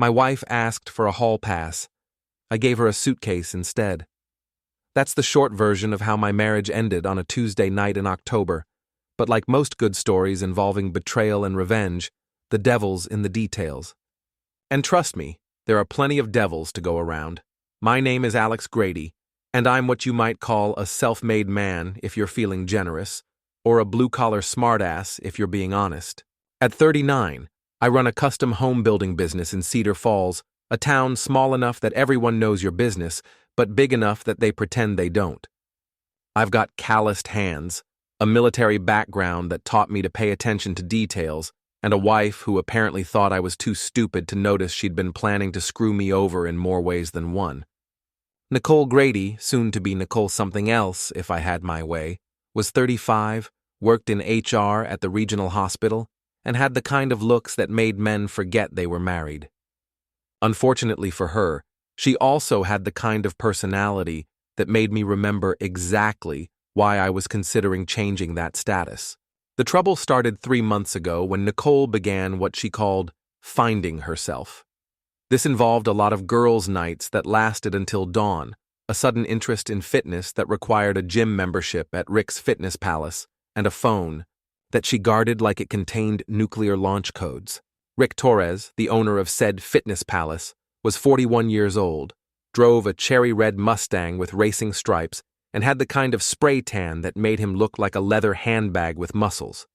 My wife asked for a hall pass. I gave her a suitcase instead. That's the short version of how my marriage ended on a Tuesday night in October, but like most good stories involving betrayal and revenge, the devil's in the details. And trust me, there are plenty of devils to go around. My name is Alex Grady, and I'm what you might call a self-made man if you're feeling generous, or a blue-collar smartass if you're being honest. At 39, I run a custom home building business in Cedar Falls, a town small enough that everyone knows your business, but big enough that they pretend they don't. I've got calloused hands, a military background that taught me to pay attention to details, and a wife who apparently thought I was too stupid to notice she'd been planning to screw me over in more ways than one. Nicole Grady, soon to be Nicole something else if I had my way, was 35, worked in HR at the regional hospital, and had the kind of looks that made men forget they were married. Unfortunately for her, she also had the kind of personality that made me remember exactly why I was considering changing that status. The trouble started 3 months ago when Nicole began what she called finding herself. This involved a lot of girls' nights that lasted until dawn, a sudden interest in fitness that required a gym membership at Rick's Fitness Palace, and a phone that she guarded like it contained nuclear launch codes. Rick Torres, the owner of said Fitness Palace, was 41 years old, drove a cherry-red Mustang with racing stripes, and had the kind of spray tan that made him look like a leather handbag with muscles.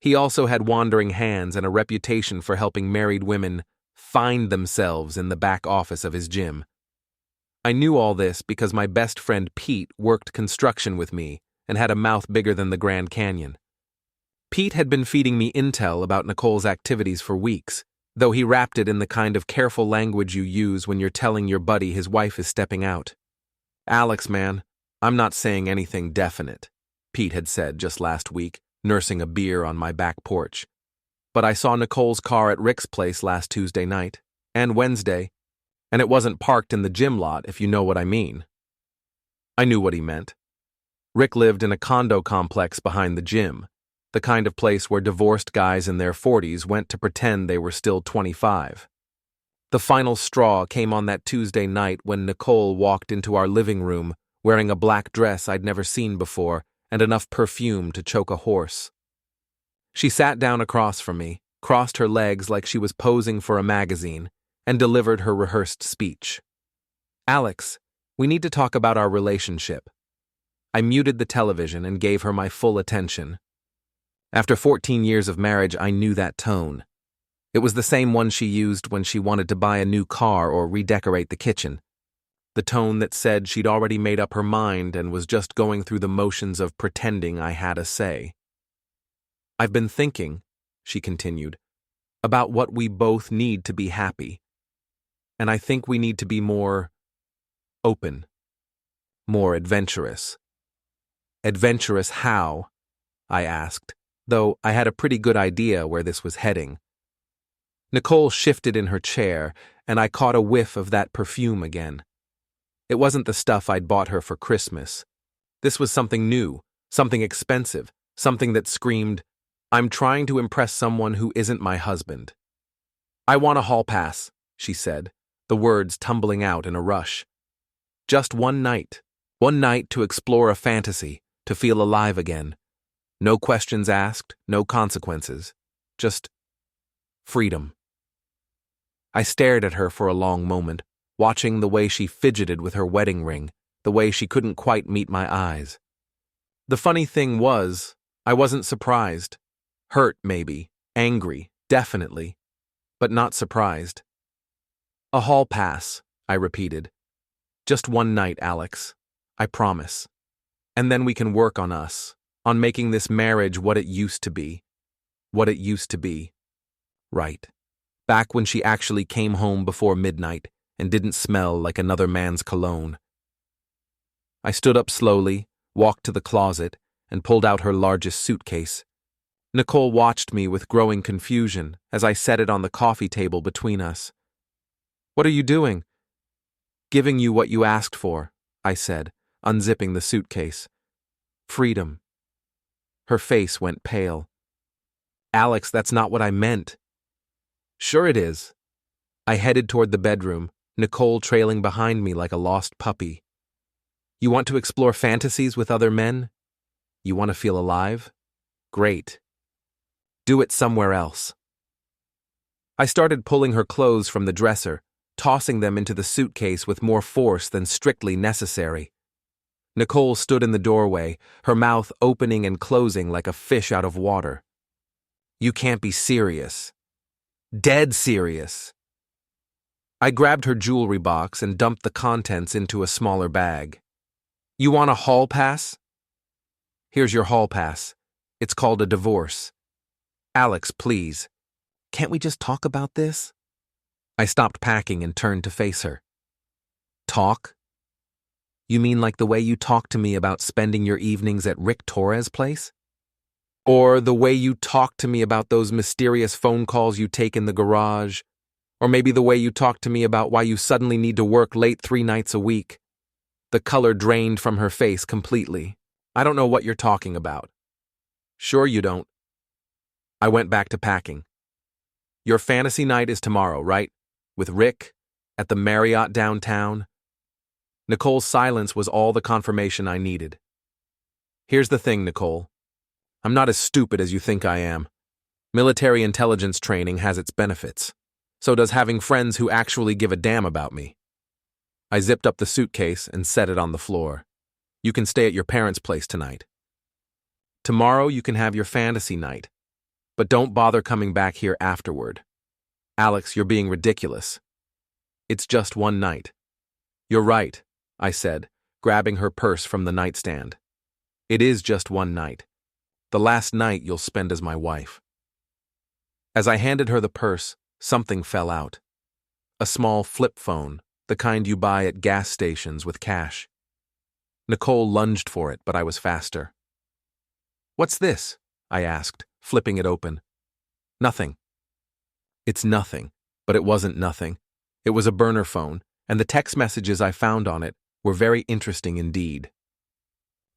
He also had wandering hands and a reputation for helping married women find themselves in the back office of his gym. I knew all this because my best friend Pete worked construction with me and had a mouth bigger than the Grand Canyon. Pete had been feeding me intel about Nicole's activities for weeks, though he wrapped it in the kind of careful language you use when you're telling your buddy his wife is stepping out. "Alex, man, I'm not saying anything definite," Pete had said just last week, nursing a beer on my back porch. "But I saw Nicole's car at Rick's place last Tuesday night, and Wednesday, and it wasn't parked in the gym lot, if you know what I mean." I knew what he meant. Rick lived in a condo complex behind the gym, the kind of place where divorced guys in their 40s went to pretend they were still 25. The final straw came on that Tuesday night when Nicole walked into our living room wearing a black dress I'd never seen before and enough perfume to choke a horse. She sat down across from me, crossed her legs like she was posing for a magazine, and delivered her rehearsed speech. "Alex, we need to talk about our relationship." I muted the television and gave her my full attention. After 14 years of marriage, I knew that tone. It was the same one she used when she wanted to buy a new car or redecorate the kitchen. The tone that said she'd already made up her mind and was just going through the motions of pretending I had a say. "I've been thinking," she continued, "about what we both need to be happy. And I think we need to be more open, more adventurous." "Adventurous how?" I asked, though I had a pretty good idea where this was heading. Nicole shifted in her chair, and I caught a whiff of that perfume again. It wasn't the stuff I'd bought her for Christmas. This was something new, something expensive, something that screamed, "I'm trying to impress someone who isn't my husband." "I want a hall pass," she said, the words tumbling out in a rush. "Just one night to explore a fantasy, to feel alive again. No questions asked, no consequences. Just freedom." I stared at her for a long moment, watching the way she fidgeted with her wedding ring, the way she couldn't quite meet my eyes. The funny thing was, I wasn't surprised. Hurt, maybe. Angry, definitely. But not surprised. "A hall pass," I repeated. "Just one night, Alex. I promise. And then we can work on us, on making this marriage what it used to be. What it used to be. Right. Back when she actually came home before midnight and didn't smell like another man's cologne." I stood up slowly, walked to the closet, and pulled out her largest suitcase. Nicole watched me with growing confusion as I set it on the coffee table between us. "What are you doing?" "Giving you what you asked for," I said, unzipping the suitcase. "Freedom." Her face went pale. "Alex, that's not what I meant." "Sure it is." I headed toward the bedroom, Nicole trailing behind me like a lost puppy. You want to explore fantasies with other men? You want to feel alive? Great. Do it somewhere else. I started pulling her clothes from the dresser, tossing them into the suitcase with more force than strictly necessary. Nicole stood in the doorway, her mouth opening and closing like a fish out of water. You can't be serious. Dead serious. I grabbed her jewelry box and dumped the contents into a smaller bag. You want a hall pass? Here's your hall pass. It's called a divorce. Alex, please. Can't we just talk about this? I stopped packing and turned to face her. Talk? You mean like the way you talked to me about spending your evenings at Rick Torres' place? Or the way you talked to me about those mysterious phone calls you take in the garage? Or maybe the way you talked to me about why you suddenly need to work late 3 nights a week? The color drained from her face completely. I don't know what you're talking about. Sure you don't. I went back to packing. Your fantasy night is tomorrow, right? With Rick, at the Marriott downtown? Nicole's silence was all the confirmation I needed. Here's the thing, Nicole. I'm not as stupid as you think I am. Military intelligence training has its benefits. So does having friends who actually give a damn about me. I zipped up the suitcase and set it on the floor. You can stay at your parents' place tonight. Tomorrow you can have your fantasy night. But don't bother coming back here afterward. Alex, you're being ridiculous. It's just one night. You're right, I said, grabbing her purse from the nightstand. It is just one night. The last night you'll spend as my wife. As I handed her the purse, something fell out. A small flip phone, the kind you buy at gas stations with cash. Nicole lunged for it, but I was faster. What's this? I asked, flipping it open. Nothing. It's nothing, but it wasn't nothing. It was a burner phone, and the text messages I found on it were very interesting indeed.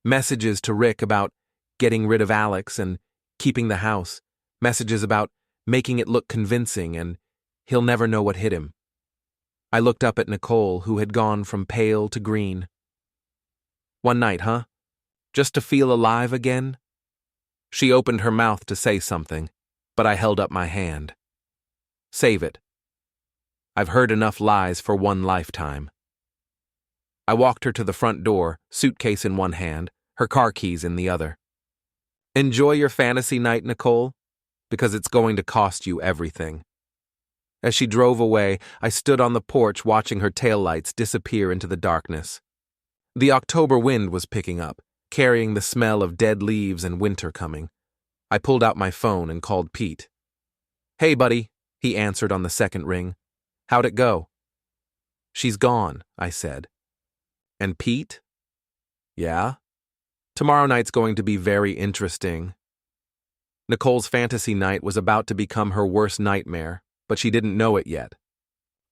Messages to Rick about getting rid of Alex and keeping the house. Messages about making it look convincing and he'll never know what hit him. I looked up at Nicole, who had gone from pale to green. One night, huh? Just to feel alive again? She opened her mouth to say something, but I held up my hand. Save it. I've heard enough lies for one lifetime. I walked her to the front door, suitcase in one hand, her car keys in the other. Enjoy your fantasy night, Nicole, because it's going to cost you everything. As she drove away, I stood on the porch watching her taillights disappear into the darkness. The October wind was picking up, carrying the smell of dead leaves and winter coming. I pulled out my phone and called Pete. Hey, buddy, he answered on the second ring. How'd it go? She's gone, I said. And Pete? Yeah? Tomorrow night's going to be very interesting. Nicole's fantasy night was about to become her worst nightmare, but she didn't know it yet.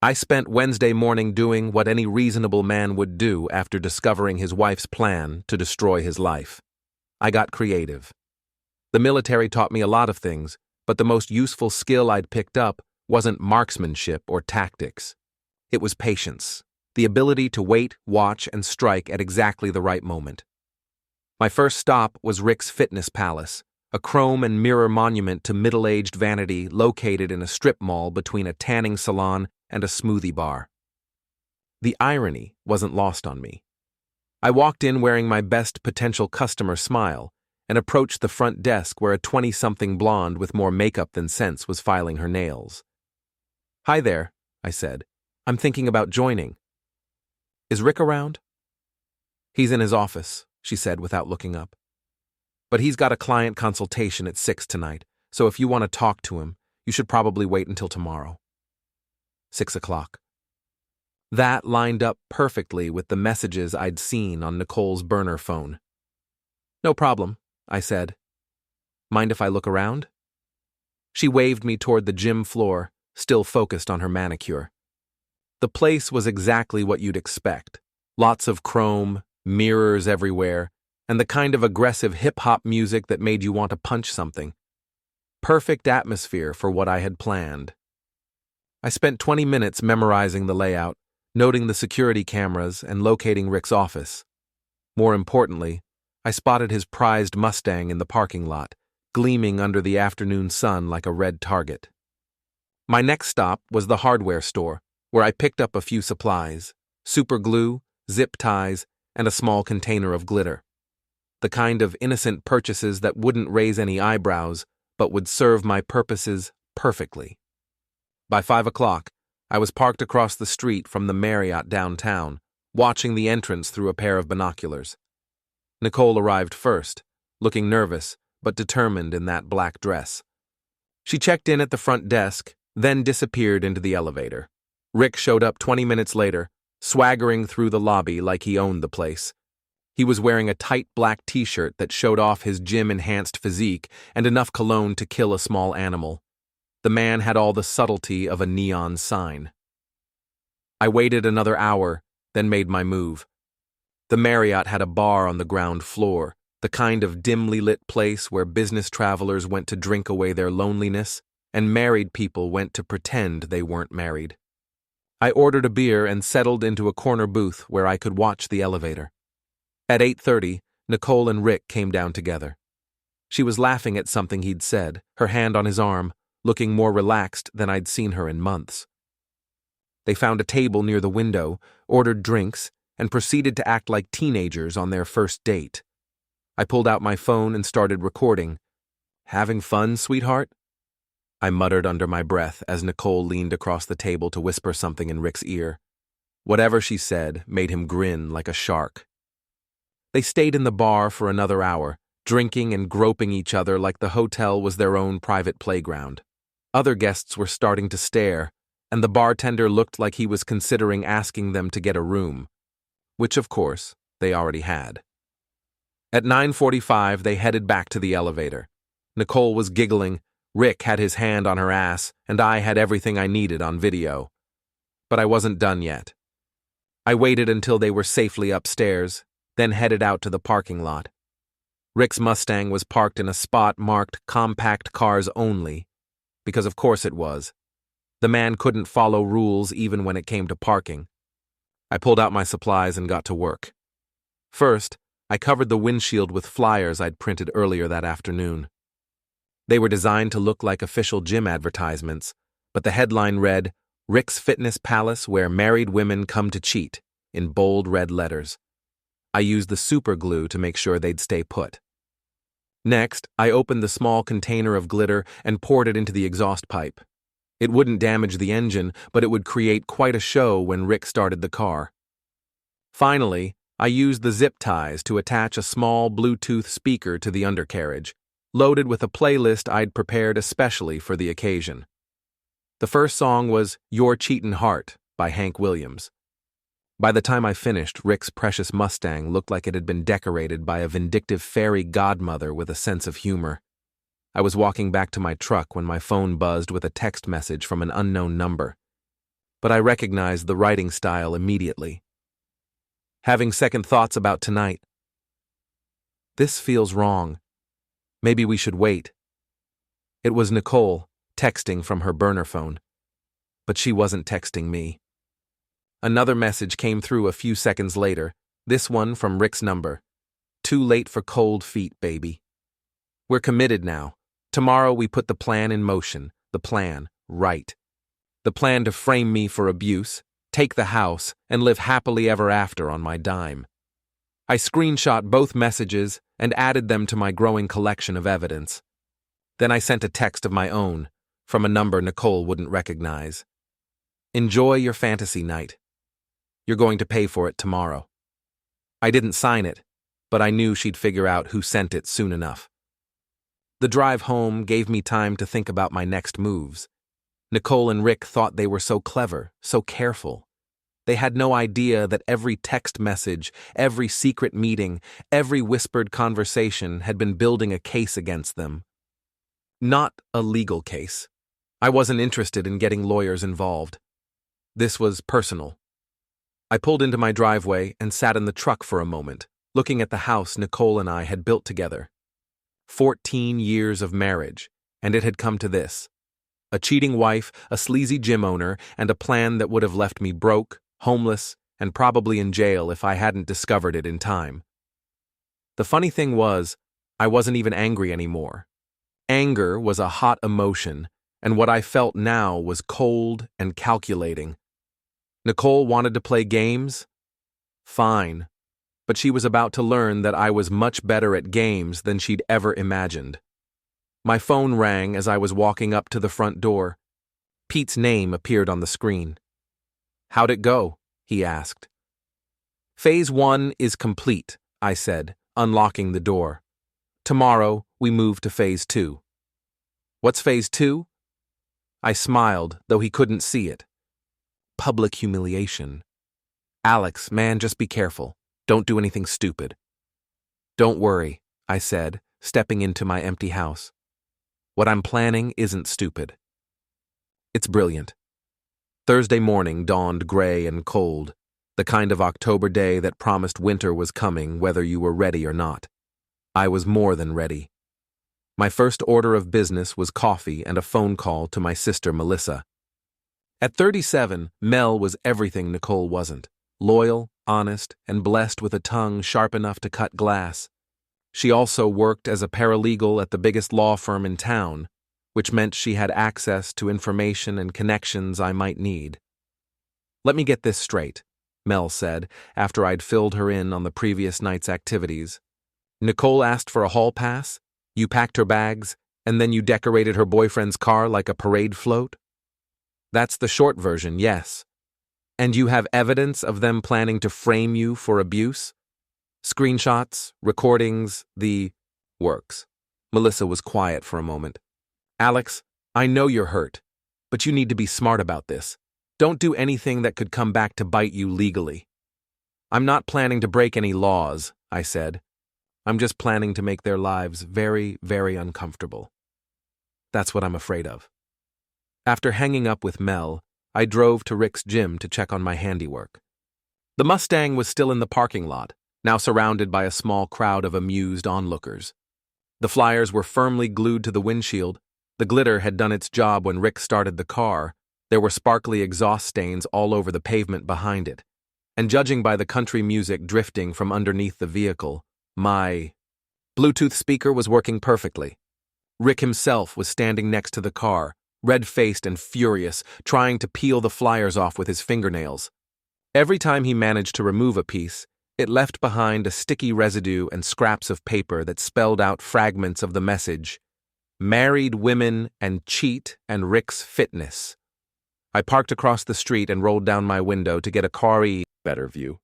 I spent Wednesday morning doing what any reasonable man would do after discovering his wife's plan to destroy his life. I got creative. The military taught me a lot of things, but the most useful skill I'd picked up wasn't marksmanship or tactics. It was patience, the ability to wait, watch, and strike at exactly the right moment. My first stop was Rick's Fitness Palace, a chrome and mirror monument to middle-aged vanity located in a strip mall between a tanning salon and a smoothie bar. The irony wasn't lost on me. I walked in wearing my best potential customer smile and approached the front desk where a 20-something blonde with more makeup than sense was filing her nails. Hi there, I said. I'm thinking about joining. Is Rick around? He's in his office, she said without looking up. But he's got a client consultation at 6 tonight, so if you want to talk to him, you should probably wait until tomorrow. 6 o'clock. That lined up perfectly with the messages I'd seen on Nicole's burner phone. No problem, I said. Mind if I look around? She waved me toward the gym floor, still focused on her manicure. The place was exactly what you'd expect. Lots of chrome, mirrors everywhere, and the kind of aggressive hip-hop music that made you want to punch something. Perfect atmosphere for what I had planned. I spent 20 minutes memorizing the layout, noting the security cameras, and locating Rick's office. More importantly, I spotted his prized Mustang in the parking lot, gleaming under the afternoon sun like a red target. My next stop was the hardware store, where I picked up a few supplies: super glue, zip ties, and a small container of glitter. The kind of innocent purchases that wouldn't raise any eyebrows, but would serve my purposes perfectly. By 5 o'clock, I was parked across the street from the Marriott downtown, watching the entrance through a pair of binoculars. Nicole arrived first, looking nervous but determined in that black dress. She checked in at the front desk, then disappeared into the elevator. Rick showed up 20 minutes later, swaggering through the lobby like he owned the place. He was wearing a tight black t-shirt that showed off his gym-enhanced physique and enough cologne to kill a small animal. The man had all the subtlety of a neon sign. I waited another hour, then made my move. The Marriott had a bar on the ground floor, the kind of dimly lit place where business travelers went to drink away their loneliness, and married people went to pretend they weren't married. I ordered a beer and settled into a corner booth where I could watch the elevator. At 8:30, Nicole and Rick came down together. She was laughing at something he'd said, her hand on his arm, looking more relaxed than I'd seen her in months. They found a table near the window, ordered drinks, and proceeded to act like teenagers on their first date. I pulled out my phone and started recording. "Having fun, sweetheart?" I muttered under my breath as Nicole leaned across the table to whisper something in Rick's ear. Whatever she said made him grin like a shark. They stayed in the bar for another hour, drinking and groping each other like the hotel was their own private playground. Other guests were starting to stare, and the bartender looked like he was considering asking them to get a room, which, of course, they already had. At 9:45, they headed back to the elevator. Nicole was giggling, Rick had his hand on her ass, and I had everything I needed on video. But I wasn't done yet. I waited until they were safely upstairs, then headed out to the parking lot. Rick's Mustang was parked in a spot marked "Compact Cars Only," because of course it was. The man couldn't follow rules even when it came to parking. I pulled out my supplies and got to work. First, I covered the windshield with flyers I'd printed earlier that afternoon. They were designed to look like official gym advertisements, but the headline read, "Rick's Fitness Palace Where Married Women Come to Cheat," in bold red letters. I used the super glue to make sure they'd stay put. Next, I opened the small container of glitter and poured it into the exhaust pipe. It wouldn't damage the engine, but it would create quite a show when Rick started the car. Finally, I used the zip ties to attach a small Bluetooth speaker to the undercarriage, loaded with a playlist I'd prepared especially for the occasion. The first song was "Your Cheatin' Heart" by Hank Williams. By the time I finished, Rick's precious Mustang looked like it had been decorated by a vindictive fairy godmother with a sense of humor. I was walking back to my truck when my phone buzzed with a text message from an unknown number. But I recognized the writing style immediately. "Having second thoughts about tonight. This feels wrong. Maybe we should wait." It was Nicole, texting from her burner phone. But she wasn't texting me. Another message came through a few seconds later, this one from Rick's number. "Too late for cold feet, baby. We're committed now. Tomorrow we put the plan in motion, the plan, right. The plan to frame me for abuse, take the house, and live happily ever after on my dime." I screenshot both messages and added them to my growing collection of evidence. Then I sent a text of my own, from a number Nicole wouldn't recognize. "Enjoy your fantasy night. You're going to pay for it tomorrow." I didn't sign it, but I knew she'd figure out who sent it soon enough. The drive home gave me time to think about my next moves. Nicole and Rick thought they were so clever, so careful. They had no idea that every text message, every secret meeting, every whispered conversation had been building a case against them. Not a legal case. I wasn't interested in getting lawyers involved. This was personal. I pulled into my driveway and sat in the truck for a moment, looking at the house Nicole and I had built together. 14 years of marriage, and it had come to this. A cheating wife, a sleazy gym owner, and a plan that would have left me broke, homeless, and probably in jail if I hadn't discovered it in time. The funny thing was, I wasn't even angry anymore. Anger was a hot emotion, and what I felt now was cold and calculating. Nicole wanted to play games? Fine. But she was about to learn that I was much better at games than she'd ever imagined. My phone rang as I was walking up to the front door. Pete's name appeared on the screen. "How'd it go?" he asked. "Phase 1 is complete," I said, unlocking the door. "Tomorrow, we move to Phase 2. "What's Phase 2? I smiled, though he couldn't see it. "Public humiliation." "Alex, man, just be careful. Don't do anything stupid." "Don't worry," I said, stepping into my empty house. "What I'm planning isn't stupid. It's brilliant." Thursday morning dawned gray and cold, the kind of October day that promised winter was coming whether you were ready or not. I was more than ready. My first order of business was coffee and a phone call to my sister Melissa. At 37, Mel was everything Nicole wasn't: loyal, honest, and blessed with a tongue sharp enough to cut glass. She also worked as a paralegal at the biggest law firm in town, which meant she had access to information and connections I might need. "Let me get this straight," Mel said, after I'd filled her in on the previous night's activities. "Nicole asked for a hall pass, you packed her bags, and then you decorated her boyfriend's car like a parade float?" "That's the short version, yes." "And you have evidence of them planning to frame you for abuse? Screenshots, recordings, the works." Melissa was quiet for a moment. "Alex, I know you're hurt, but you need to be smart about this. Don't do anything that could come back to bite you legally." "I'm not planning to break any laws," I said. "I'm just planning to make their lives very, very uncomfortable. That's what I'm afraid of." After hanging up with Mel, I drove to Rick's gym to check on my handiwork. The Mustang was still in the parking lot, now surrounded by a small crowd of amused onlookers. The flyers were firmly glued to the windshield. The glitter had done its job when Rick started the car. There were sparkly exhaust stains all over the pavement behind it. And judging by the country music drifting from underneath the vehicle, my Bluetooth speaker was working perfectly. Rick himself was standing next to the car, red-faced and furious, trying to peel the flyers off with his fingernails. Every time he managed to remove a piece, it left behind a sticky residue and scraps of paper that spelled out fragments of the message: "Married women and cheat and Rick's fitness." I parked across the street and rolled down my window to get a better view.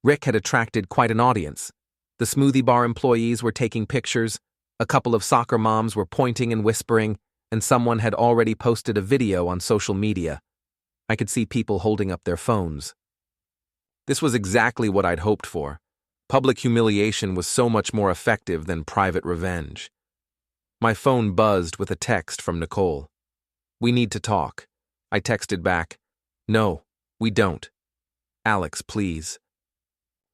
Rick had attracted quite an audience. The smoothie bar employees were taking pictures, a couple of soccer moms were pointing and whispering, and someone had already posted a video on social media. I could see people holding up their phones. This was exactly what I'd hoped for. Public humiliation was so much more effective than private revenge. My phone buzzed with a text from Nicole. "We need to talk." I texted back, "No, we don't. Alex, please.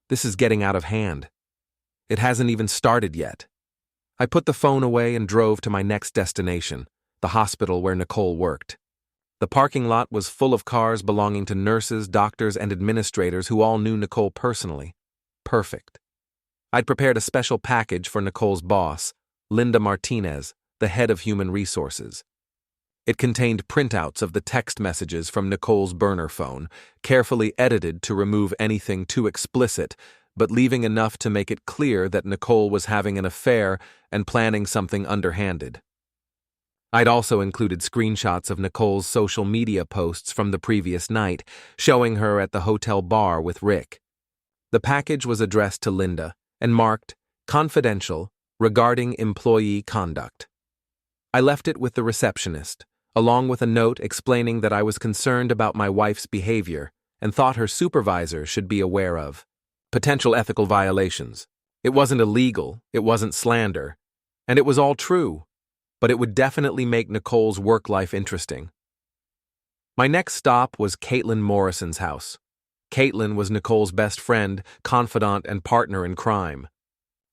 This is getting out of hand. It hasn't even started yet." I put the phone away and drove to my next destination, the hospital where Nicole worked. The parking lot was full of cars belonging to nurses, doctors, and administrators who all knew Nicole personally. Perfect. I'd prepared a special package for Nicole's boss, Linda Martinez, the head of human resources. It contained printouts of the text messages from Nicole's burner phone, carefully edited to remove anything too explicit, but leaving enough to make it clear that Nicole was having an affair and planning something underhanded. I'd also included screenshots of Nicole's social media posts from the previous night, showing her at the hotel bar with Rick. The package was addressed to Linda and marked "Confidential, regarding employee conduct." I left it with the receptionist, along with a note explaining that I was concerned about my wife's behavior and thought her supervisor should be aware of potential ethical violations. It wasn't illegal, it wasn't slander, and it was all true, but it would definitely make Nicole's work life interesting. My next stop was Caitlin Morrison's house. Caitlin was Nicole's best friend, confidant, and partner in crime.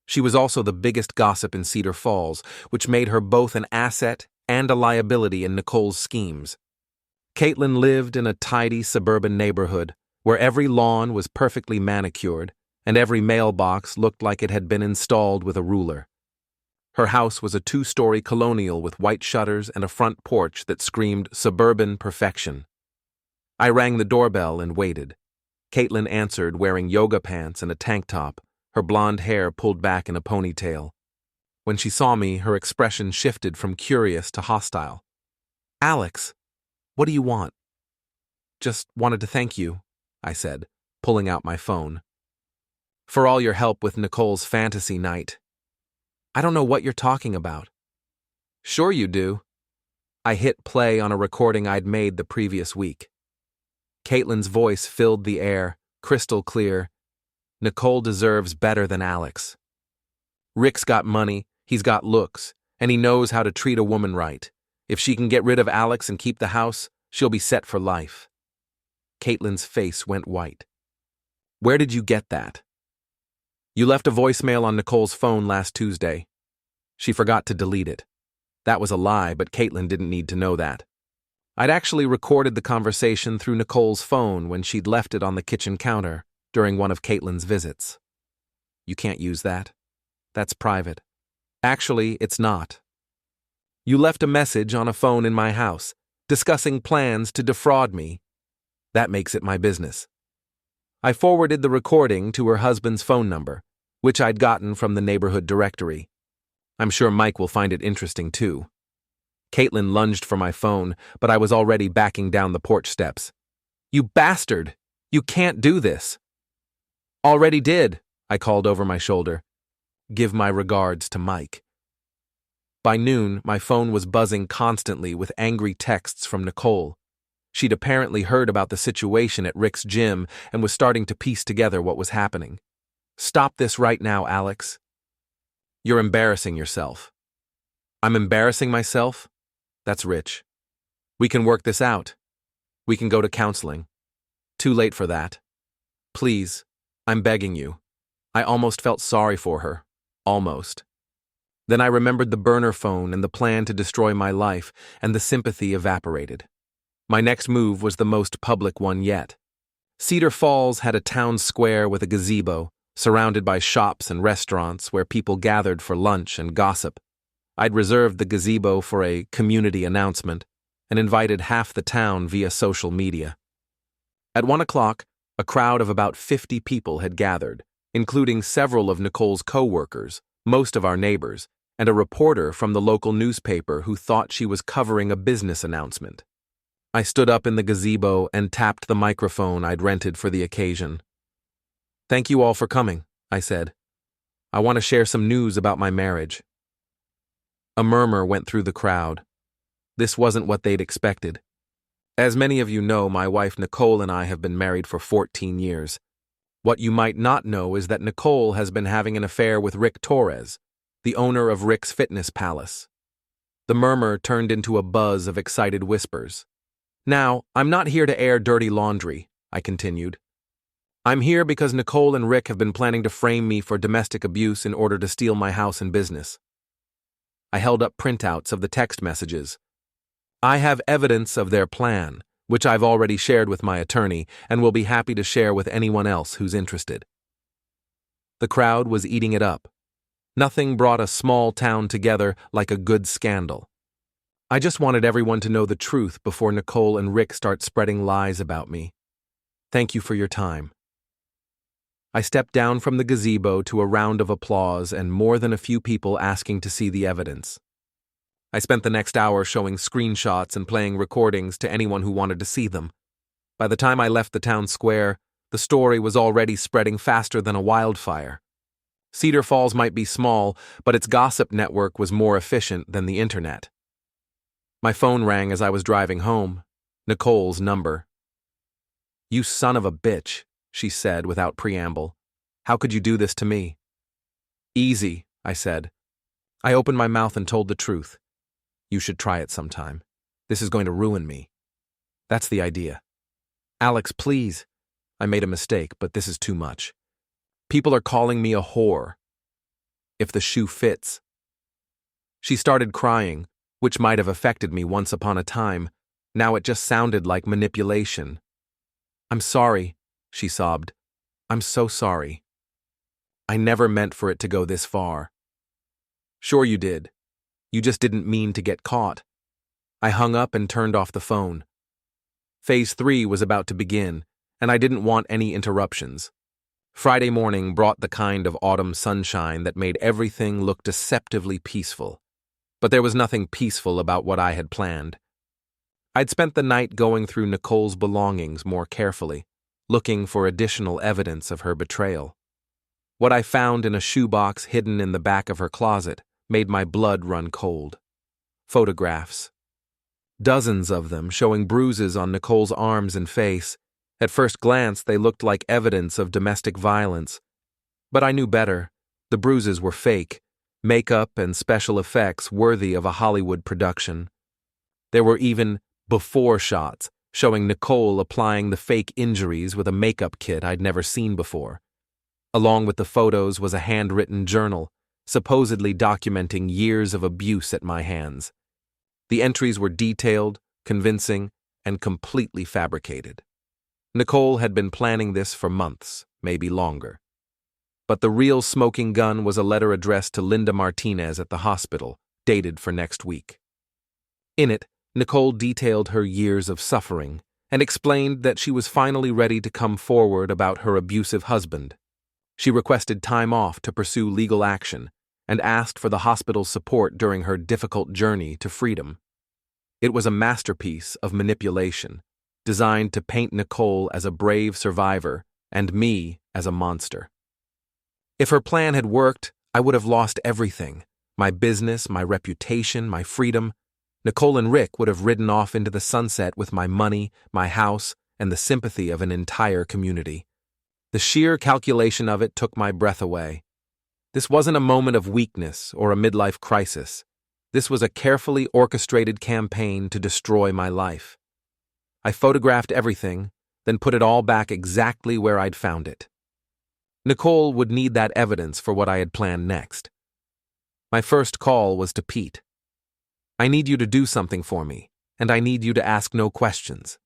She was also the biggest gossip in Cedar Falls, which made her both an asset and a liability in Nicole's schemes. Caitlin lived in a tidy suburban neighborhood where every lawn was perfectly manicured and every mailbox looked like it had been installed with a ruler. Her house was a 2-story colonial with white shutters and a front porch that screamed suburban perfection. I rang the doorbell and waited. Caitlin answered wearing yoga pants and a tank top, her blonde hair pulled back in a ponytail. When she saw me, her expression shifted from curious to hostile. "Alex, what do you want?" "Just wanted to thank you," I said, pulling out my phone. "For all your help with Nicole's fantasy night." "I don't know what you're talking about." "Sure you do." I hit play on a recording I'd made the previous week. Caitlin's voice filled the air, crystal clear. "Nicole deserves better than Alex. Rick's got money, he's got looks, and he knows how to treat a woman right. If she can get rid of Alex and keep the house, she'll be set for life." Caitlin's face went white. "Where did you get that?" "You left a voicemail on Nicole's phone last Tuesday. She forgot to delete it." That was a lie, but Caitlin didn't need to know that. I'd actually recorded the conversation through Nicole's phone when she'd left it on the kitchen counter during one of Caitlin's visits. "You can't use that. That's private." "Actually, it's not. You left a message on a phone in my house, discussing plans to defraud me. That makes it my business." I forwarded the recording to her husband's phone number, which I'd gotten from the neighborhood directory. I'm sure Mike will find it interesting too. Caitlin lunged for my phone, but I was already backing down the porch steps. "You bastard! You can't do this." "Already did," I called over my shoulder. "Give my regards to Mike." By noon, my phone was buzzing constantly with angry texts from Nicole. She'd apparently heard about the situation at Rick's gym and was starting to piece together what was happening. "Stop this right now, Alex. You're embarrassing yourself." "I'm embarrassing myself? That's rich. We can work this out. We can go to counseling." "Too late for that. Please, I'm begging you." I almost felt sorry for her. Almost. Then I remembered the burner phone and the plan to destroy my life, and the sympathy evaporated. My next move was the most public one yet. Cedar Falls had a town square with a gazebo, surrounded by shops and restaurants where people gathered for lunch and gossip. I'd reserved the gazebo for a community announcement and invited half the town via social media. At 1 o'clock, a crowd of about 50 people had gathered, including several of Nicole's co-workers, most of our neighbors, and a reporter from the local newspaper who thought she was covering a business announcement. I stood up in the gazebo and tapped the microphone I'd rented for the occasion. "Thank you all for coming," I said. "I want to share some news about my marriage." A murmur went through the crowd. This wasn't what they'd expected. As many of you know, my wife Nicole and I have been married for 14 years. What you might not know is that Nicole has been having an affair with Rick Torres, the owner of Rick's Fitness Palace. The murmur turned into a buzz of excited whispers. "Now, I'm not here to air dirty laundry," I continued. "I'm here because Nicole and Rick have been planning to frame me for domestic abuse in order to steal my house and business." I held up printouts of the text messages. "I have evidence of their plan, which I've already shared with my attorney and will be happy to share with anyone else who's interested." The crowd was eating it up. Nothing brought a small town together like a good scandal. I just wanted everyone to know the truth before Nicole and Rick start spreading lies about me. Thank you for your time. I stepped down from the gazebo to a round of applause and more than a few people asking to see the evidence. I spent the next hour showing screenshots and playing recordings to anyone who wanted to see them. By the time I left the town square, the story was already spreading faster than a wildfire. Cedar Falls might be small, but its gossip network was more efficient than the internet. My phone rang as I was driving home. Nicole's number. "You son of a bitch," she said without preamble. "How could you do this to me?" "Easy," I said. I opened my mouth and told the truth. "You should try it sometime. This is going to ruin me." "That's the idea." "Alex, please." I made a mistake, but this is too much. "People are calling me a whore. If the shoe fits." She started crying, which might have affected me once upon a time. Now it just sounded like manipulation. "I'm sorry," she sobbed. "I'm so sorry. I never meant for it to go this far." "Sure you did. You just didn't mean to get caught." I hung up and turned off the phone. Phase 3 was about to begin, and I didn't want any interruptions. Friday morning brought the kind of autumn sunshine that made everything look deceptively peaceful. But there was nothing peaceful about what I had planned. I'd spent the night going through Nicole's belongings more carefully, looking for additional evidence of her betrayal. What I found in a shoebox hidden in the back of her closet made my blood run cold. Photographs. Dozens of them showing bruises on Nicole's arms and face. At first glance, they looked like evidence of domestic violence. But I knew better. The bruises were fake, makeup and special effects worthy of a Hollywood production. There were even before shots showing Nicole applying the fake injuries with a makeup kit I'd never seen before. Along with the photos was a handwritten journal, supposedly documenting years of abuse at my hands. The entries were detailed, convincing, and completely fabricated. Nicole had been planning this for months, maybe longer. But the real smoking gun was a letter addressed to Linda Martinez at the hospital, dated for next week. In it, Nicole detailed her years of suffering and explained that she was finally ready to come forward about her abusive husband. She requested time off to pursue legal action and asked for the hospital's support during her difficult journey to freedom. It was a masterpiece of manipulation, designed to paint Nicole as a brave survivor and me as a monster. If her plan had worked, I would have lost everything: my business, my reputation, my freedom. Nicole and Rick would have ridden off into the sunset with my money, my house, and the sympathy of an entire community. The sheer calculation of it took my breath away. This wasn't a moment of weakness or a midlife crisis. This was a carefully orchestrated campaign to destroy my life. I photographed everything, then put it all back exactly where I'd found it. Nicole would need that evidence for what I had planned next. My first call was to Pete. "I need you to do something for me, and I need you to ask no questions."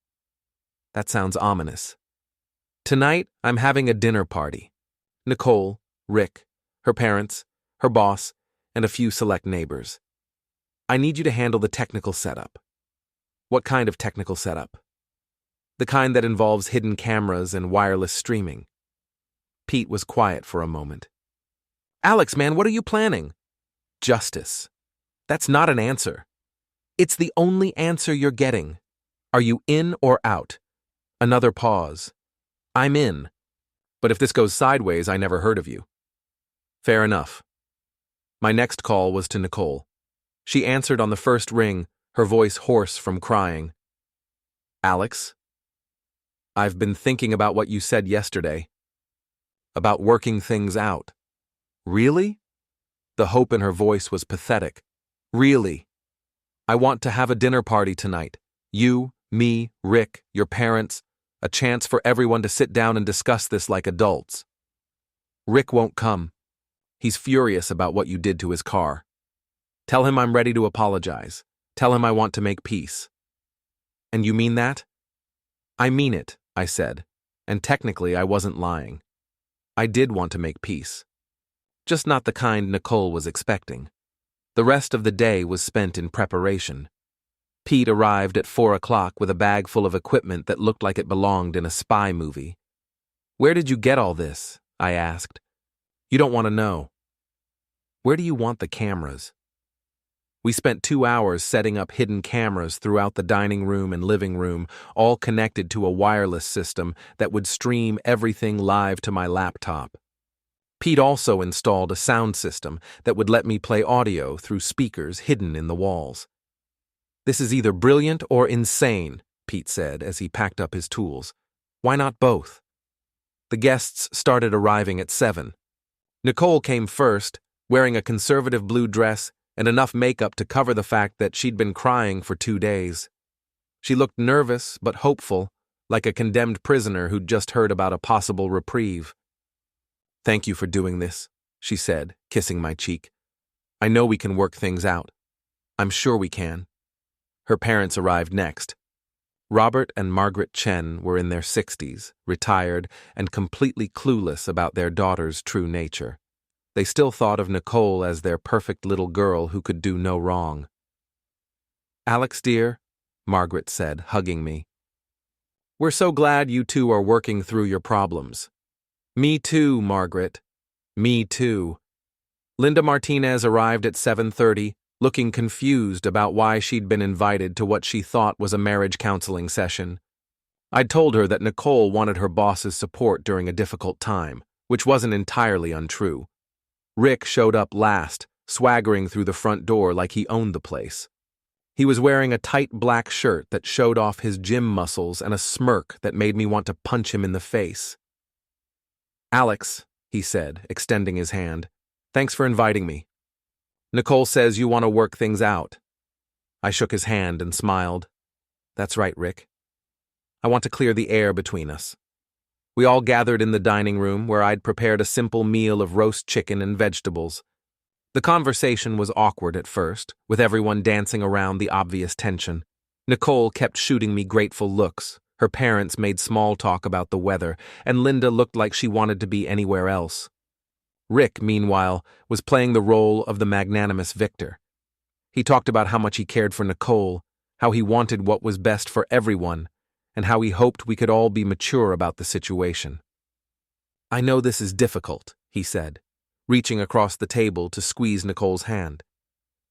That sounds ominous. "Tonight, I'm having a dinner party. Nicole, Rick, her parents, her boss, and a few select neighbors. I need you to handle the technical setup." "What kind of technical setup?" "The kind that involves hidden cameras and wireless streaming." Pete was quiet for a moment. "Alex, man, what are you planning?" "Justice. That's not an answer. It's the only answer you're getting. Are you in or out?" Another pause. "I'm in. But if this goes sideways, I never heard of you." "Fair enough." My next call was to Nicole. She answered on the first ring, her voice hoarse from crying. "Alex, I've been thinking about what you said yesterday. About working things out." "Really?" The hope in her voice was pathetic. "Really. I want to have a dinner party tonight. You, me, Rick, your parents, a chance for everyone to sit down and discuss this like adults." "Rick won't come. He's furious about what you did to his car. Tell him I'm ready to apologize. Tell him I want to make peace." "And you mean that?" "I mean it," I said, and technically I wasn't lying. I did want to make peace. Just not the kind Nicole was expecting. The rest of the day was spent in preparation. Pete arrived at 4 o'clock with a bag full of equipment that looked like it belonged in a spy movie. "Where did you get all this?" I asked. "You don't want to know." "Where do you want the cameras?" We spent 2 hours setting up hidden cameras throughout the dining room and living room, all connected to a wireless system that would stream everything live to my laptop. Pete also installed a sound system that would let me play audio through speakers hidden in the walls. "This is either brilliant or insane," Pete said as he packed up his tools. "Why not both?" The guests started arriving at 7. Nicole came first, wearing a conservative blue dress and enough makeup to cover the fact that she'd been crying for 2 days. She looked nervous but hopeful, like a condemned prisoner who'd just heard about a possible reprieve. "Thank you for doing this," she said, kissing my cheek. "I know we can work things out." I'm sure we can. Her parents arrived next. Robert and Margaret Chen were in their 60s, retired, and completely clueless about their daughter's true nature. They still thought of Nicole as their perfect little girl who could do no wrong. "Alex, dear," Margaret said, hugging me. "We're so glad you two are working through your problems." "Me too, Margaret. Me too." Linda Martinez arrived at 7:30, looking confused about why she'd been invited to what she thought was a marriage counseling session. I'd told her that Nicole wanted her boss's support during a difficult time, which wasn't entirely untrue. Rick showed up last, swaggering through the front door like he owned the place. He was wearing a tight black shirt that showed off his gym muscles and a smirk that made me want to punch him in the face. "Alex," he said, extending his hand, "thanks for inviting me. Nicole says you want to work things out." I shook his hand and smiled. "That's right, Rick. I want to clear the air between us." We all gathered in the dining room where I'd prepared a simple meal of roast chicken and vegetables. The conversation was awkward at first, with everyone dancing around the obvious tension. Nicole kept shooting me grateful looks, her parents made small talk about the weather, and Linda looked like she wanted to be anywhere else. Rick, meanwhile, was playing the role of the magnanimous victor. He talked about how much he cared for Nicole, how he wanted what was best for everyone, and how he hoped we could all be mature about the situation. "I know this is difficult," he said, reaching across the table to squeeze Nicole's hand.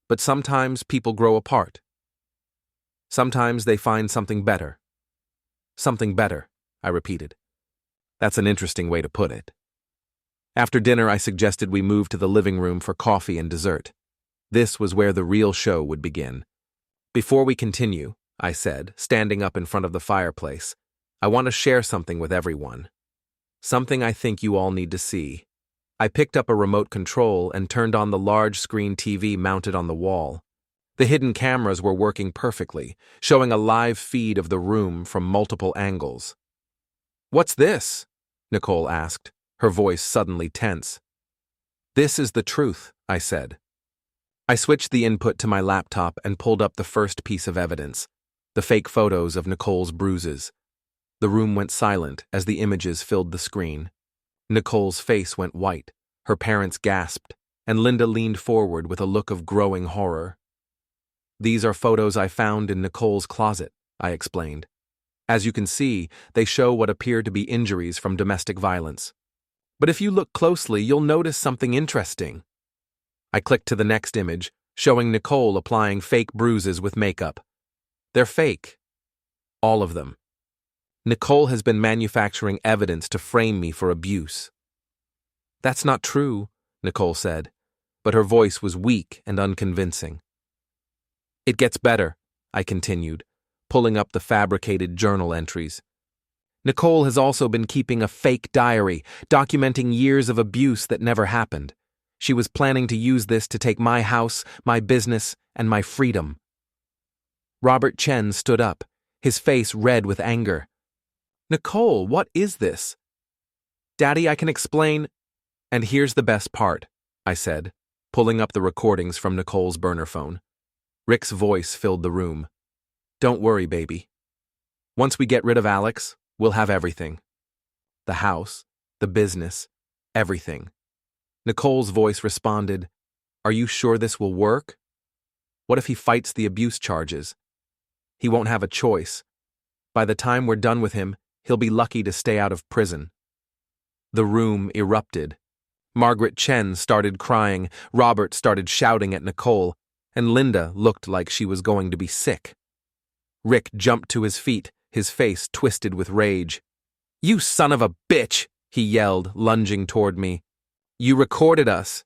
"But sometimes people grow apart. Sometimes they find something better." "Something better," I repeated. "That's an interesting way to put it." After dinner, I suggested we move to the living room for coffee and dessert. This was where the real show would begin. "Before we continue," I said, standing up in front of the fireplace, "I want to share something with everyone. Something I think you all need to see." I picked up a remote control and turned on the large screen TV mounted on the wall. The hidden cameras were working perfectly, showing a live feed of the room from multiple angles. "What's this?" Nicole asked, her voice suddenly tense. "This is the truth," I said. I switched the input to my laptop and pulled up the first piece of evidence, the fake photos of Nicole's bruises. The room went silent as the images filled the screen. Nicole's face went white, her parents gasped, and Linda leaned forward with a look of growing horror. "These are photos I found in Nicole's closet," I explained. "As you can see, they show what appear to be injuries from domestic violence. But if you look closely, you'll notice something interesting." I clicked to the next image, showing Nicole applying fake bruises with makeup. "They're fake. All of them. Nicole has been manufacturing evidence to frame me for abuse." "That's not true," Nicole said, but her voice was weak and unconvincing. "It gets better," I continued, pulling up the fabricated journal entries. "Nicole has also been keeping a fake diary, documenting years of abuse that never happened. She was planning to use this to take my house, my business, and my freedom." Robert Chen stood up, his face red with anger. "Nicole, what is this?" "Daddy, I can explain." "And here's the best part," I said, pulling up the recordings from Nicole's burner phone. Rick's voice filled the room. "Don't worry, baby. Once we get rid of Alex, we'll have everything. The house, the business, everything." Nicole's voice responded, "Are you sure this will work? What if he fights the abuse charges? He won't have a choice. By the time we're done with him, he'll be lucky to stay out of prison." The room erupted. Margaret Chen started crying, Robert started shouting at Nicole, and Linda looked like she was going to be sick. Rick jumped to his feet, his face twisted with rage. "You son of a bitch!" he yelled, lunging toward me. "You recorded us."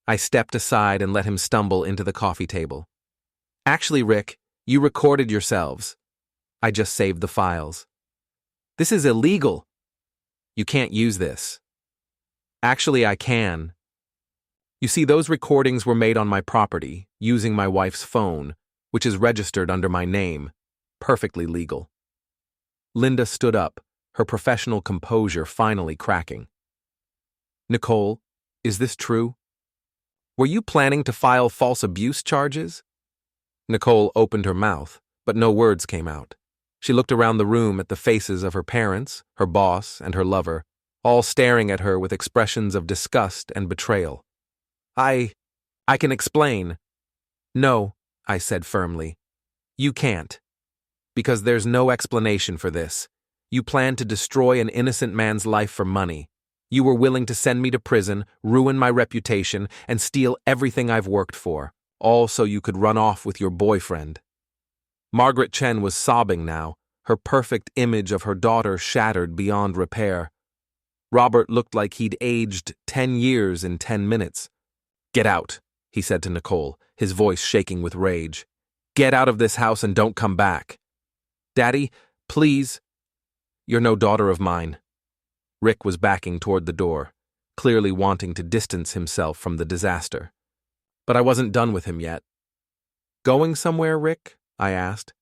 I stepped aside and let him stumble into the coffee table. "Actually, Rick, you recorded yourselves. I just saved the files. This is illegal. You can't use this." "Actually, I can. You see, those recordings were made on my property, using my wife's phone, which is registered under my name. Perfectly legal." Linda stood up, her professional composure finally cracking. "Nicole, is this true? Were you planning to file false abuse charges?" Nicole opened her mouth, but no words came out. She looked around the room at the faces of her parents, her boss, and her lover, all staring at her with expressions of disgust and betrayal. I can explain. No, I said firmly. You can't. Because there's no explanation for this. You planned to destroy an innocent man's life for money. You were willing to send me to prison, ruin my reputation, and steal everything I've worked for, all so you could run off with your boyfriend. Margaret Chen was sobbing now, her perfect image of her daughter shattered beyond repair. Robert looked like he'd aged 10 years in 10 minutes. Get out, he said to Nicole, his voice shaking with rage. Get out of this house and don't come back. Daddy, please. You're no daughter of mine. Rick was backing toward the door, clearly wanting to distance himself from the disaster. But I wasn't done with him yet. Going somewhere, Rick? I asked.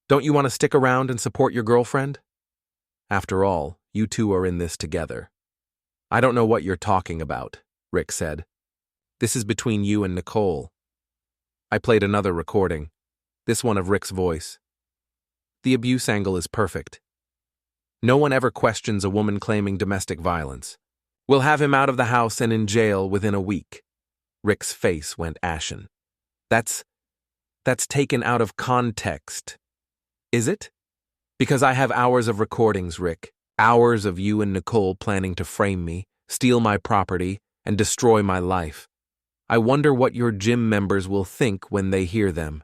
Don't you want to stick around and support your girlfriend? After all, you two are in this together. I don't know what you're talking about, Rick said. This is between you and Nicole. I played another recording, this one of Rick's voice. The abuse angle is perfect. No one ever questions a woman claiming domestic violence. We'll have him out of the house and in jail within a week. Rick's face went ashen. That's taken out of context. Is it? Because I have hours of recordings, Rick. Hours of you and Nicole planning to frame me, steal my property, and destroy my life. I wonder what your gym members will think when they hear them.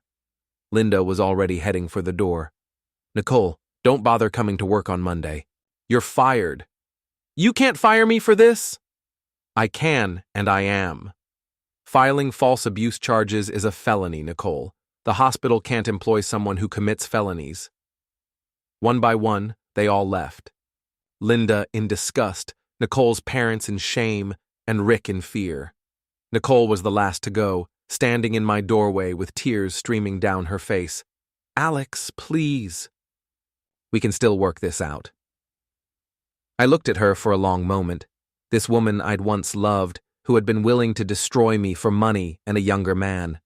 Linda was already heading for the door. Nicole, don't bother coming to work on Monday. You're fired. You can't fire me for this? I can, and I am. Filing false abuse charges is a felony, Nicole. The hospital can't employ someone who commits felonies. One by one, they all left. Linda in disgust, Nicole's parents in shame, and Rick in fear. Nicole was the last to go, standing in my doorway with tears streaming down her face. Alex, please. We can still work this out. I looked at her for a long moment, this woman I'd once loved, who had been willing to destroy me for money and a younger man.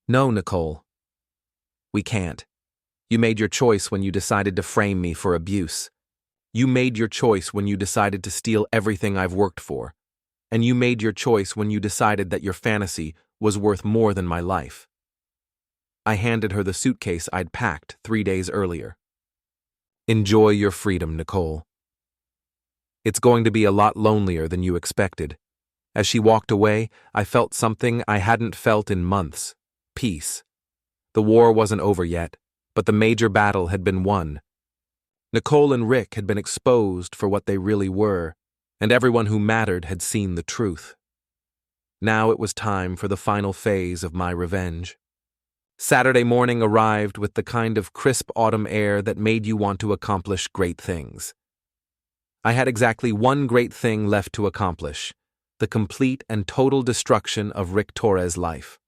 No, Nicole. We can't. You made your choice when you decided to frame me for abuse. You made your choice when you decided to steal everything I've worked for. And you made your choice when you decided that your fantasy was worth more than my life. I handed her the suitcase I'd packed 3 days earlier. Enjoy your freedom, Nicole. It's going to be a lot lonelier than you expected. As she walked away, I felt something I hadn't felt in months. Peace. The war wasn't over yet, but the major battle had been won. Nicole and Rick had been exposed for what they really were, and everyone who mattered had seen the truth. Now it was time for the final phase of my revenge. Saturday morning arrived with the kind of crisp autumn air that made you want to accomplish great things. I had exactly one great thing left to accomplish, the complete and total destruction of Rick Torres' life.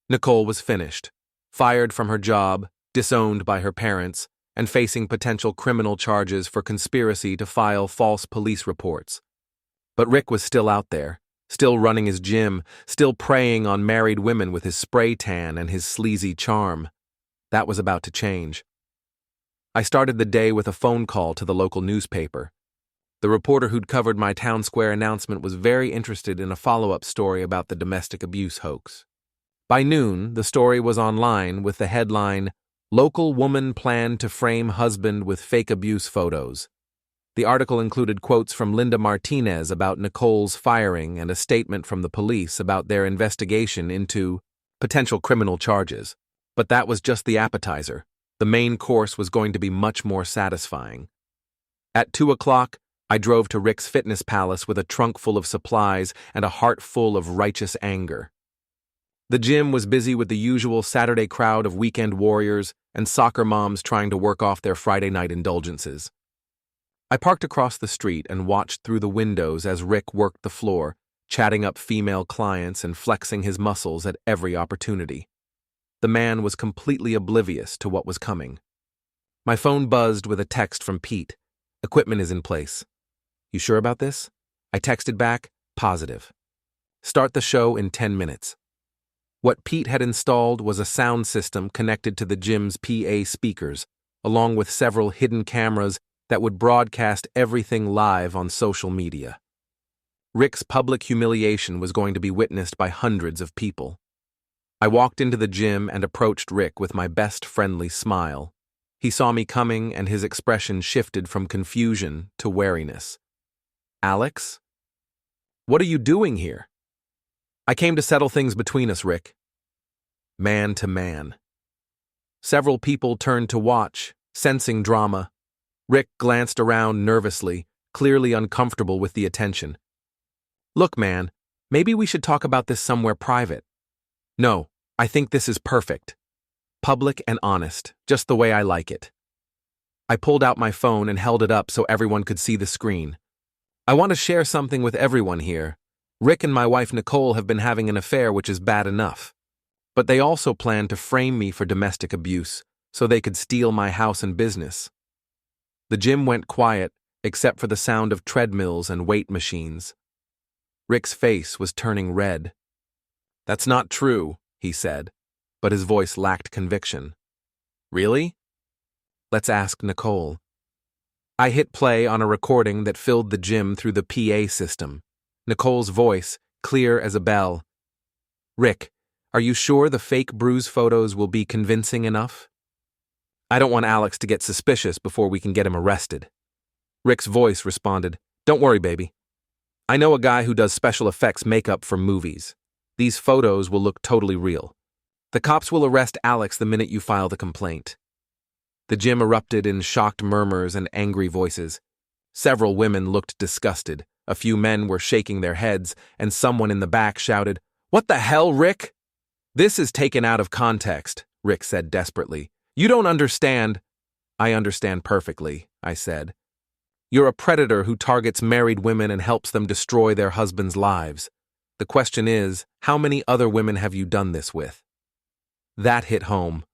Nicole was finished, fired from her job, disowned by her parents, and facing potential criminal charges for conspiracy to file false police reports. But Rick was still out there, still running his gym, still preying on married women with his spray tan and his sleazy charm. That was about to change. I started the day with a phone call to the local newspaper. The reporter who'd covered my town square announcement was very interested in a follow-up story about the domestic abuse hoax. By noon, the story was online with the headline, Local Woman Planned to Frame Husband with Fake Abuse Photos. The article included quotes from Linda Martinez about Nicole's firing and a statement from the police about their investigation into potential criminal charges. But that was just the appetizer. The main course was going to be much more satisfying. At 2 o'clock, I drove to Rick's fitness palace with a trunk full of supplies and a heart full of righteous anger. The gym was busy with the usual Saturday crowd of weekend warriors and soccer moms trying to work off their Friday night indulgences. I parked across the street and watched through the windows as Rick worked the floor, chatting up female clients and flexing his muscles at every opportunity. The man was completely oblivious to what was coming. My phone buzzed with a text from Pete. Equipment is in place. You sure about this? I texted back, positive. Start the show in 10 minutes. What Pete had installed was a sound system connected to the gym's PA speakers, along with several hidden cameras that would broadcast everything live on social media. Rick's public humiliation was going to be witnessed by hundreds of people. I walked into the gym and approached Rick with my best friendly smile. He saw me coming and his expression shifted from confusion to wariness. "Alex? What are you doing here?" "I came to settle things between us, Rick." Man to man. Several people turned to watch, sensing drama. Rick glanced around nervously, clearly uncomfortable with the attention. "Look, man, maybe we should talk about this somewhere private." "No, I think this is perfect. Public and honest, just the way I like it." I pulled out my phone and held it up so everyone could see the screen. "I want to share something with everyone here. Rick and my wife Nicole have been having an affair, which is bad enough. But they also plan to frame me for domestic abuse, so they could steal my house and business." The gym went quiet, except for the sound of treadmills and weight machines. Rick's face was turning red. "That's not true," he said, but his voice lacked conviction. "Really?" "Let's ask Nicole." I hit play on a recording that filled the gym through the PA system. Nicole's voice, clear as a bell. "Rick, are you sure the fake bruise photos will be convincing enough? I don't want Alex to get suspicious before we can get him arrested." Rick's voice responded, "Don't worry, baby. I know a guy who does special effects makeup for movies. These photos will look totally real. The cops will arrest Alex the minute you file the complaint." The gym erupted in shocked murmurs and angry voices. Several women looked disgusted, a few men were shaking their heads, and someone in the back shouted, "What the hell, Rick?" "This is taken out of context," Rick said desperately. "You don't understand." "I understand perfectly," I said. "You're a predator who targets married women and helps them destroy their husbands' lives. The question is, how many other women have you done this with?" That hit home.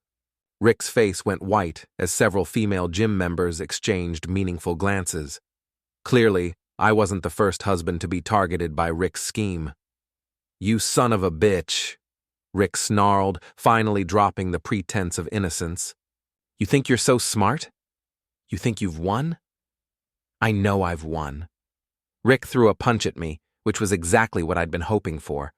Rick's face went white as several female gym members exchanged meaningful glances. Clearly, I wasn't the first husband to be targeted by Rick's scheme. "You son of a bitch," Rick snarled, finally dropping the pretense of innocence. "You think you're so smart? You think you've won?" "I know I've won." Rick threw a punch at me, which was exactly what I'd been hoping for.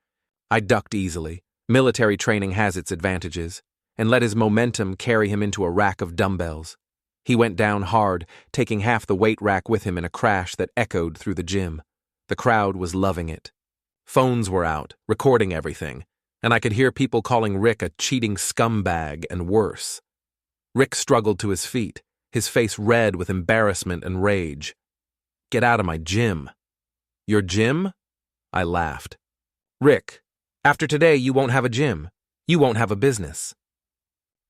I ducked easily. Military training has its advantages, and let his momentum carry him into a rack of dumbbells. He went down hard, taking half the weight rack with him in a crash that echoed through the gym. The crowd was loving it. Phones were out, recording everything, and I could hear people calling Rick a cheating scumbag and worse. Rick struggled to his feet, his face red with embarrassment and rage. "Get out of my gym." "Your gym?" I laughed. "Rick, after today you won't have a gym. You won't have a business.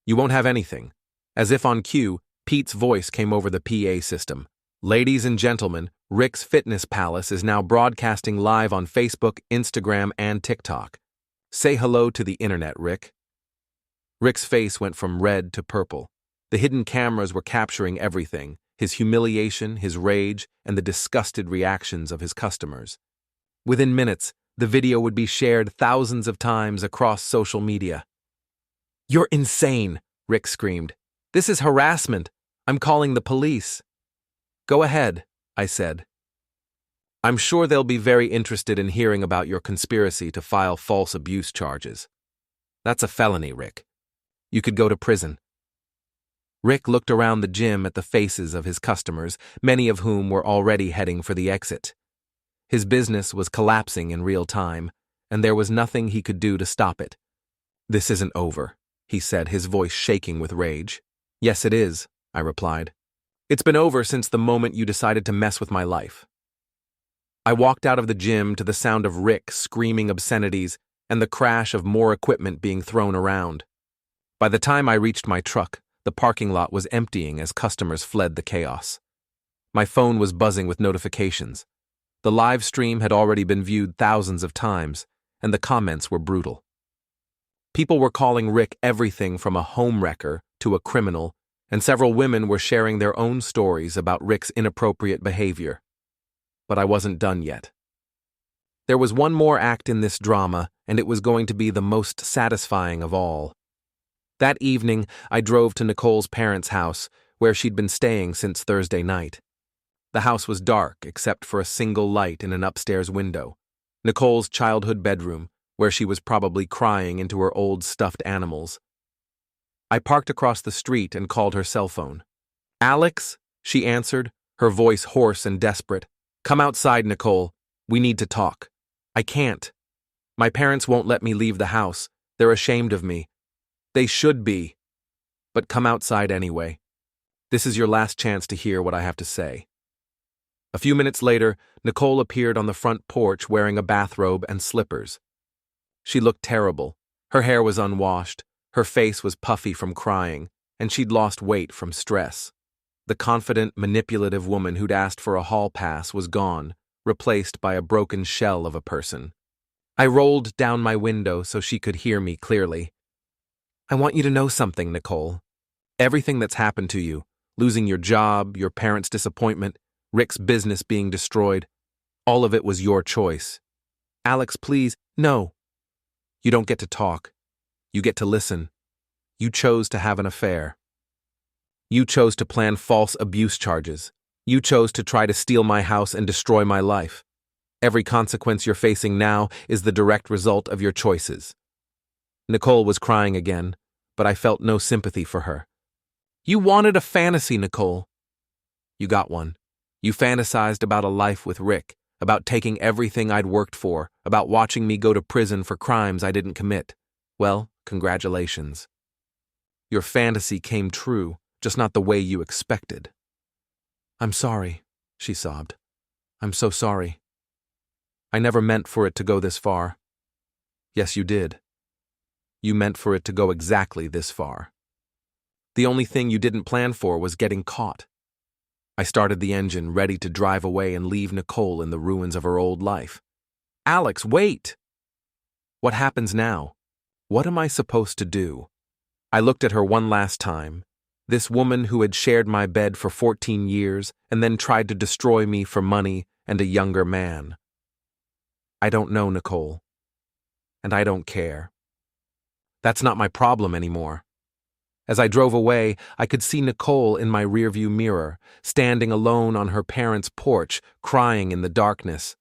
You won't have anything." As if on cue, Pete's voice came over the PA system. "Ladies and gentlemen, Rick's Fitness Palace is now broadcasting live on Facebook, Instagram, and TikTok. Say hello to the internet, Rick." Rick's face went from red to purple. The hidden cameras were capturing everything, his humiliation, his rage, and the disgusted reactions of his customers. Within minutes, the video would be shared thousands of times across social media. "You're insane," Rick screamed. "This is harassment. I'm calling the police." "Go ahead," I said. "I'm sure they'll be very interested in hearing about your conspiracy to file false abuse charges. That's a felony, Rick. You could go to prison." Rick looked around the gym at the faces of his customers, many of whom were already heading for the exit. His business was collapsing in real time, and there was nothing he could do to stop it. "This isn't over," he said, his voice shaking with rage. "Yes, it is," I replied. "It's been over since the moment you decided to mess with my life." I walked out of the gym to the sound of Rick screaming obscenities and the crash of more equipment being thrown around. By the time I reached my truck, the parking lot was emptying as customers fled the chaos. My phone was buzzing with notifications. The live stream had already been viewed thousands of times, and the comments were brutal. People were calling Rick everything from a homewrecker to a criminal, and several women were sharing their own stories about Rick's inappropriate behavior. But I wasn't done yet. There was one more act in this drama, and it was going to be the most satisfying of all. That evening, I drove to Nicole's parents' house, where she'd been staying since Thursday night. The house was dark, except for a single light in an upstairs window, Nicole's childhood bedroom, where she was probably crying into her old stuffed animals. I parked across the street and called her cell phone. "Alex?" she answered, her voice hoarse and desperate. "Come outside, Nicole. We need to talk." "I can't. My parents won't let me leave the house. They're ashamed of me. They should be. But come outside anyway. This is your last chance to hear what I have to say." A few minutes later, Nicole appeared on the front porch wearing a bathrobe and slippers. She looked terrible. Her hair was unwashed, her face was puffy from crying, and she'd lost weight from stress. The confident, manipulative woman who'd asked for a hall pass was gone, replaced by a broken shell of a person. I rolled down my window so she could hear me clearly. "I want you to know something, Nicole. Everything that's happened to you, losing your job, your parents' disappointment, Rick's business being destroyed, all of it was your choice. Alex, please, no. You don't get to talk. You get to listen. You chose to have an affair. You chose to plan false abuse charges. You chose to try to steal my house and destroy my life. Every consequence you're facing now is the direct result of your choices." Nicole was crying again, but I felt no sympathy for her. "You wanted a fantasy, Nicole. You got one. You fantasized about a life with Rick, about taking everything I'd worked for, about watching me go to prison for crimes I didn't commit. Well, congratulations. Your fantasy came true, just not the way you expected." "I'm sorry," she sobbed. "I'm so sorry. I never meant for it to go this far." "Yes, you did. You meant for it to go exactly this far. The only thing you didn't plan for was getting caught." I started the engine, ready to drive away and leave Nicole in the ruins of her old life. "Alex, wait!" "What happens now? What am I supposed to do?" I looked at her one last time, this woman who had shared my bed for 14 years and then tried to destroy me for money and a younger man. "I don't know, Nicole. And I don't care. That's not my problem anymore." As I drove away, I could see Nicole in my rearview mirror, standing alone on her parents' porch, crying in the darkness.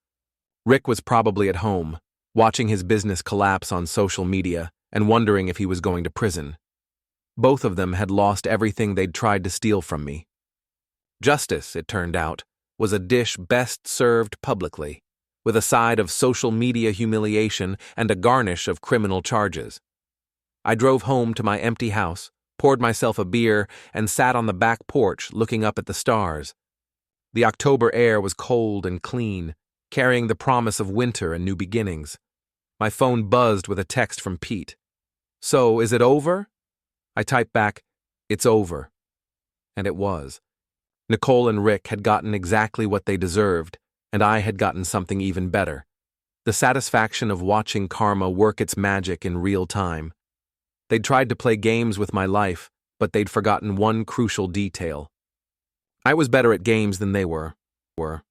Rick was probably at home, watching his business collapse on social media and wondering if he was going to prison. Both of them had lost everything they'd tried to steal from me. Justice, it turned out, was a dish best served publicly, with a side of social media humiliation and a garnish of criminal charges. I drove home to my empty house, poured myself a beer, and sat on the back porch looking up at the stars. The October air was cold and clean, carrying the promise of winter and new beginnings. My phone buzzed with a text from Pete. "So, is it over?" I typed back, "It's over." And it was. Nicole and Rick had gotten exactly what they deserved, and I had gotten something even better. The satisfaction of watching karma work its magic in real time. They'd tried to play games with my life, but they'd forgotten one crucial detail. I was better at games than they were. Were.